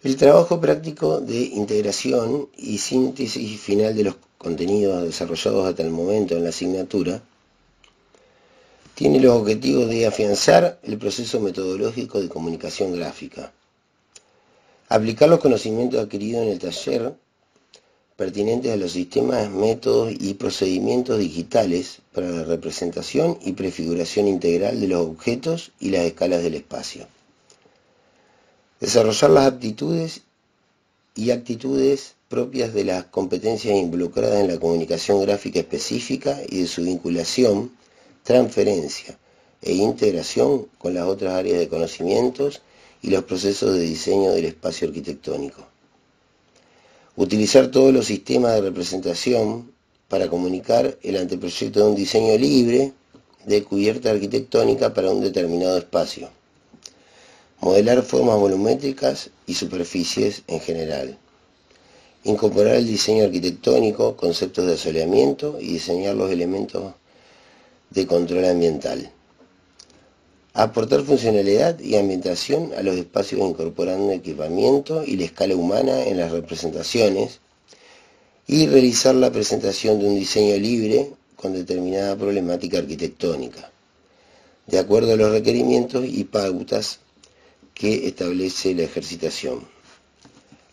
El trabajo práctico de integración y síntesis final de los contenidos desarrollados hasta el momento en la asignatura tiene los objetivos de afianzar el proceso metodológico de comunicación gráfica, aplicar los conocimientos adquiridos en el taller pertinentes a los sistemas, métodos y procedimientos digitales para la representación y prefiguración integral de los objetos y las escalas del espacio. Desarrollar las aptitudes y actitudes propias de las competencias involucradas en la comunicación gráfica específica y de su vinculación, transferencia e integración con las otras áreas de conocimientos y los procesos de diseño del espacio arquitectónico. Utilizar todos los sistemas de representación para comunicar el anteproyecto de un diseño libre de cubierta arquitectónica para un determinado espacio. Modelar formas volumétricas y superficies en general. Incorporar el diseño arquitectónico, conceptos de asoleamiento y diseñar los elementos de control ambiental. Aportar funcionalidad y ambientación a los espacios incorporando equipamiento y la escala humana en las representaciones y realizar la presentación de un diseño libre con determinada problemática arquitectónica, de acuerdo a los requerimientos y pautas que establece la ejercitación.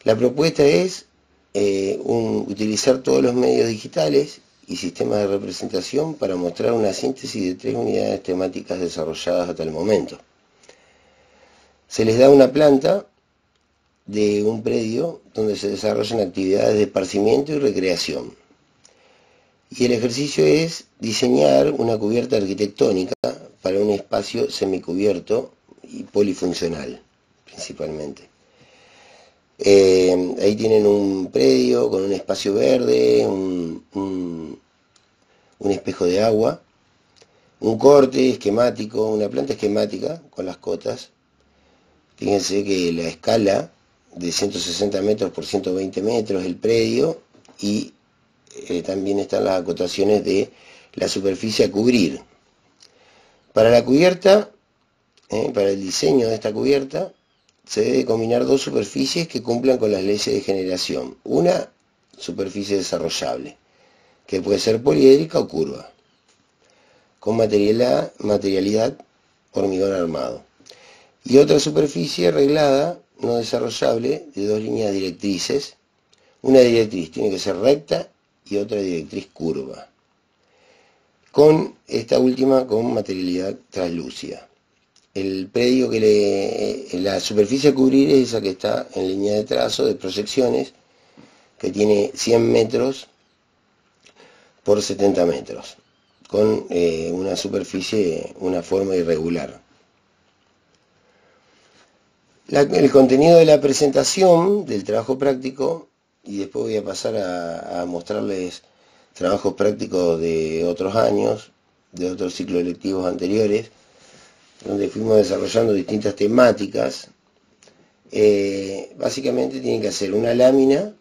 La propuesta es utilizar todos los medios digitales y sistemas de representación para mostrar una síntesis de 3 unidades temáticas desarrolladas hasta el momento. Se les da una planta de un predio donde se desarrollan actividades de esparcimiento y recreación. Y el ejercicio es diseñar una cubierta arquitectónica para un espacio semicubierto y polifuncional, principalmente. Ahí tienen un predio con un espacio verde, un espejo de agua, un corte esquemático, una planta esquemática con las cotas. Fíjense que la escala de 160 metros por 120 metros el predio y también están las acotaciones de la superficie a cubrir. Para la cubierta, para el diseño de esta cubierta, se debe combinar 2 superficies que cumplan con las leyes de generación. Una superficie desarrollable, que puede ser poliédrica o curva, con materialidad hormigón armado. Y otra superficie reglada, no desarrollable, de 2 líneas directrices. Una directriz tiene que ser recta y otra directriz curva, con esta última con materialidad translúcida. El predio la superficie a cubrir es esa que está en línea de trazo de proyecciones, que tiene 100 metros por 70 metros, con una superficie, una forma irregular. El contenido de la presentación del trabajo práctico, y después voy a pasar a mostrarles trabajos prácticos de otros años, de otros ciclos lectivos anteriores, donde fuimos desarrollando distintas temáticas. Básicamente tienen que hacer una lámina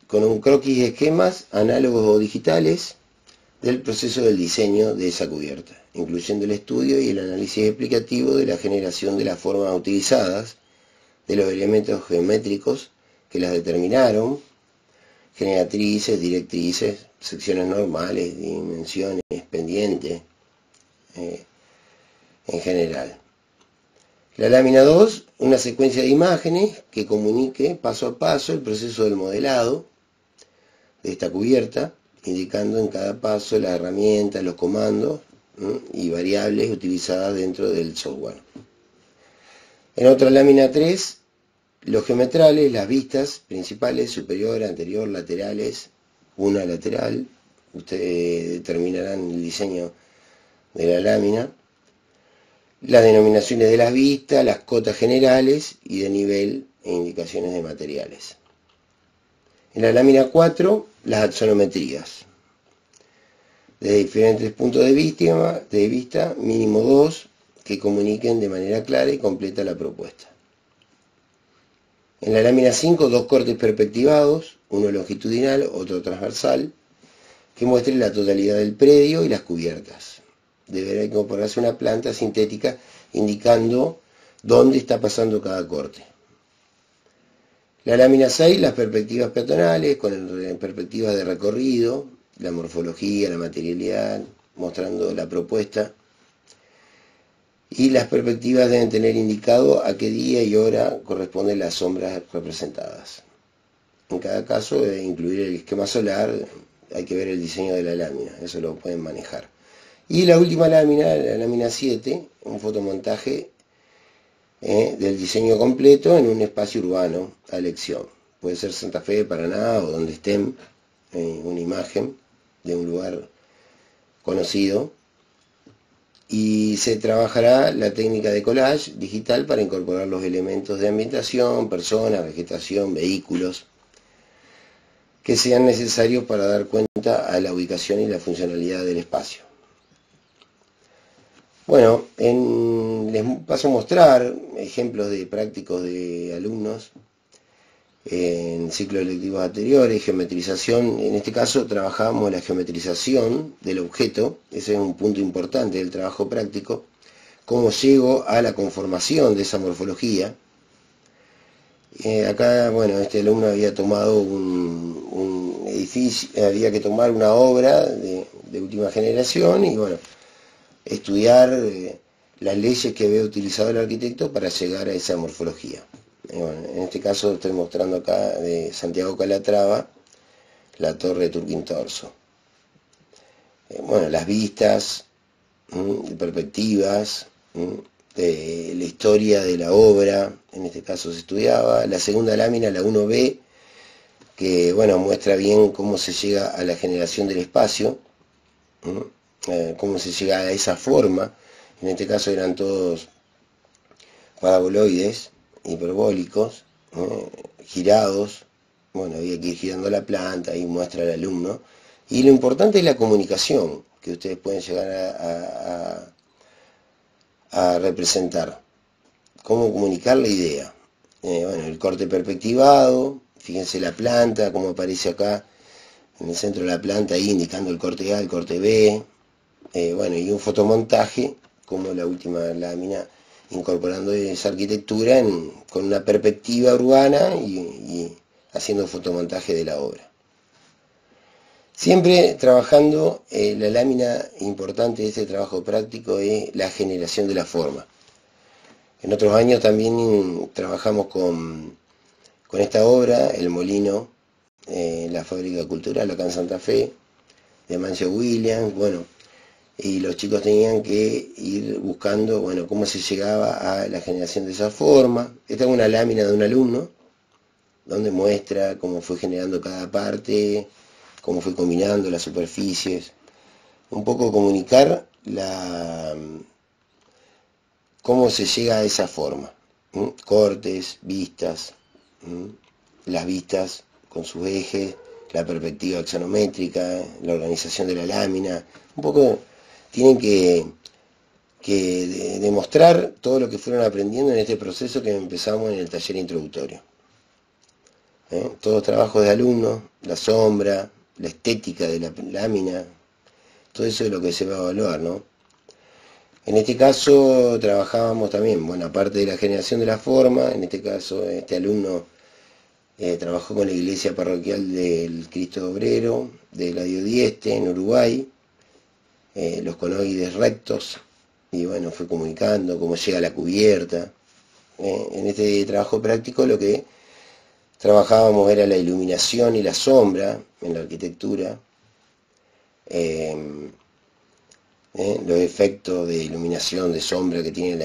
con un croquis de esquemas análogos o digitales del proceso del diseño de esa cubierta, incluyendo el estudio y el análisis explicativo de la generación de las formas utilizadas, de los elementos geométricos que las determinaron, generatrices, directrices, secciones normales, dimensiones, pendientes, en general. La lámina 2, una secuencia de imágenes que comunique paso a paso el proceso del modelado de esta cubierta, indicando en cada paso las herramientas, los comandos y variables utilizadas dentro del software. En otra lámina 3, los geometrales, las vistas principales, superior, anterior, laterales, una lateral. Ustedes determinarán el diseño de la lámina. Las denominaciones de las vistas, las cotas generales y de nivel e indicaciones de materiales. En la lámina 4, las axonometrías. Desde diferentes puntos de vista, mínimo 2, que comuniquen de manera clara y completa la propuesta. En la lámina 5, 2 cortes perspectivados, uno longitudinal, otro transversal, que muestren la totalidad del predio y las cubiertas. Deberá incorporarse una planta sintética indicando dónde está pasando cada corte. La lámina 6, las perspectivas peatonales, con perspectivas de recorrido, la morfología, la materialidad, mostrando la propuesta. Y las perspectivas deben tener indicado a qué día y hora corresponden las sombras representadas. En cada caso debe incluir el esquema solar, hay que ver el diseño de la lámina, eso lo pueden manejar. Y la última lámina, la lámina 7, un fotomontaje del diseño completo en un espacio urbano a elección. Puede ser Santa Fe, Paraná o donde estén, una imagen de un lugar conocido. Y se trabajará la técnica de collage digital para incorporar los elementos de ambientación, personas, vegetación, vehículos, que sean necesarios para dar cuenta a la ubicación y la funcionalidad del espacio. Bueno, les paso a mostrar ejemplos de prácticos de alumnos en ciclos lectivos anteriores, geometrización. En este caso trabajamos la geometrización del objeto, ese es un punto importante del trabajo práctico, cómo llego a la conformación de esa morfología. Acá, bueno, este alumno había tomado un edificio, había que tomar una obra de última generación y, bueno, estudiar las leyes que había utilizado el arquitecto para llegar a esa morfología. Bueno, en este caso estoy mostrando acá de Santiago Calatrava, la torre de Turquintorso. Bueno, las vistas, perspectivas, de la historia de la obra, en este caso se estudiaba. La segunda lámina, la 1B, que, bueno, muestra bien cómo se llega a la generación del espacio, cómo se llega a esa forma. En este caso eran todos paraboloides, hiperbólicos, girados. Bueno, había que ir girando la planta, ahí muestra el alumno. Y lo importante es la comunicación que ustedes pueden llegar a representar. Cómo comunicar la idea. Bueno, el corte perspectivado, fíjense la planta, cómo aparece acá en el centro de la planta, ahí indicando el corte A, el corte B. Bueno, y un fotomontaje, como la última lámina, incorporando esa arquitectura con una perspectiva urbana y haciendo fotomontaje de la obra. Siempre trabajando, la lámina importante de este trabajo práctico es la generación de la forma. En otros años también trabajamos con esta obra, El Molino, la fábrica cultural acá en Santa Fe, de Mancio Williams. Bueno, y los chicos tenían que ir buscando, bueno, cómo se llegaba a la generación de esa forma. Esta es una lámina de un alumno, donde muestra cómo fue generando cada parte, cómo fue combinando las superficies, un poco comunicar cómo se llega a esa forma. Cortes, vistas, las vistas con sus ejes, la perspectiva axonométrica, la organización de la lámina, un poco tienen que demostrar todo lo que fueron aprendiendo en este proceso que empezamos en el taller introductorio. Todos trabajos de alumnos, la sombra, la estética de la lámina, todo eso es lo que se va a evaluar, ¿no? En este caso trabajábamos también, bueno, aparte de la generación de la forma, en este caso este alumno trabajó con la iglesia parroquial del Cristo Obrero, de la Diodieste, en Uruguay, los conoides rectos, y, bueno, fue comunicando cómo llega a la cubierta. En este trabajo práctico lo que trabajábamos era la iluminación y la sombra en la arquitectura, los efectos de iluminación, de sombra que tiene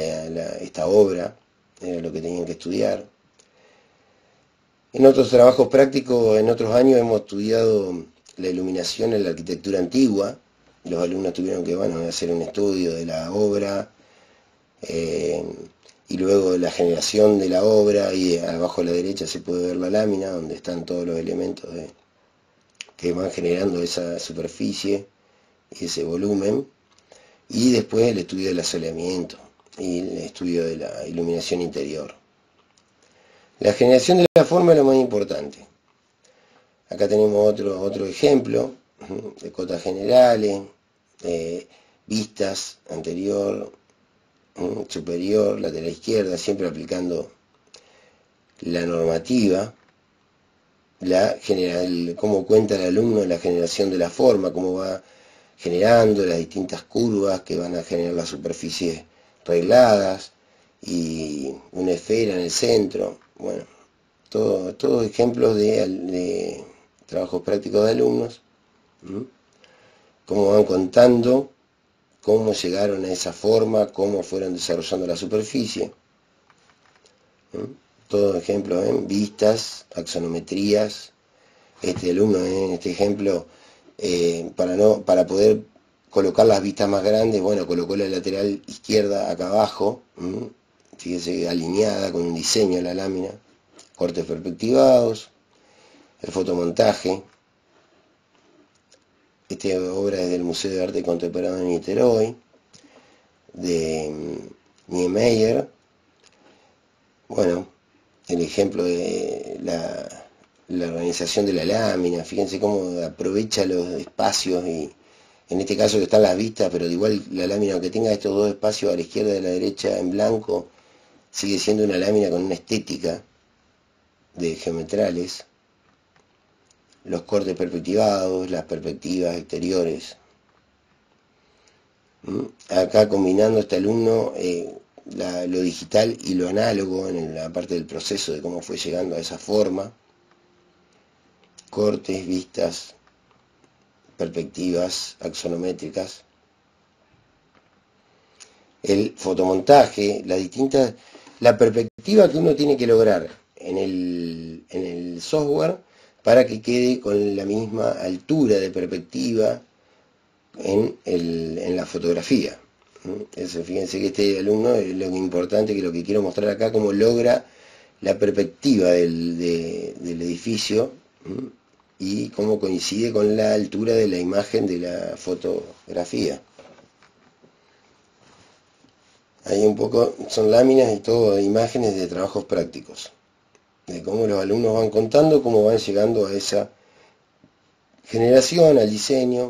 esta obra, era lo que tenían que estudiar. En otros trabajos prácticos, en otros años, hemos estudiado la iluminación en la arquitectura antigua. Los alumnos tuvieron que, bueno, hacer un estudio de la obra, y luego la generación de la obra, y abajo a la derecha se puede ver la lámina donde están todos los elementos que van generando esa superficie y ese volumen, y después el estudio del asoleamiento y el estudio de la iluminación interior. La generación de la forma es lo más importante. Acá tenemos otro ejemplo de cotas generales, vistas anterior, superior, lateral izquierda, siempre aplicando la normativa. cómo cuenta el alumno la generación de la forma, cómo va generando las distintas curvas que van a generar las superficies regladas y una esfera en el centro. Bueno, todos ejemplos de trabajos prácticos de alumnos, cómo van contando cómo llegaron a esa forma, cómo fueron desarrollando la superficie. Todos ejemplos en vistas, axonometrías. Este alumno en este ejemplo, para poder colocar las vistas más grandes, bueno, colocó la lateral izquierda acá abajo, fíjese, alineada con un diseño de la lámina, cortes perspectivados, el fotomontaje. Esta obra es del Museo de Arte Contemporáneo de Niterói, de Niemeyer. Bueno, el ejemplo de la organización de la lámina, fíjense cómo aprovecha los espacios, y en este caso que están las vistas, pero de igual la lámina, aunque tenga estos dos espacios a la izquierda y a la derecha en blanco, sigue siendo una lámina con una estética de geometrales, los cortes perspectivados, las perspectivas exteriores. Acá combinando este alumno lo digital y lo análogo en la parte del proceso de cómo fue llegando a esa forma, cortes, vistas, perspectivas axonométricas, el fotomontaje, la perspectiva que uno tiene que lograr en el software para que quede con la misma altura de perspectiva en la fotografía. Eso, fíjense que este alumno es lo importante, que lo que quiero mostrar acá, cómo logra la perspectiva del edificio y cómo coincide con la altura de la imagen de la fotografía. Ahí un poco son láminas y todo, imágenes de trabajos prácticos, de cómo los alumnos van contando, cómo van llegando a esa generación, al diseño.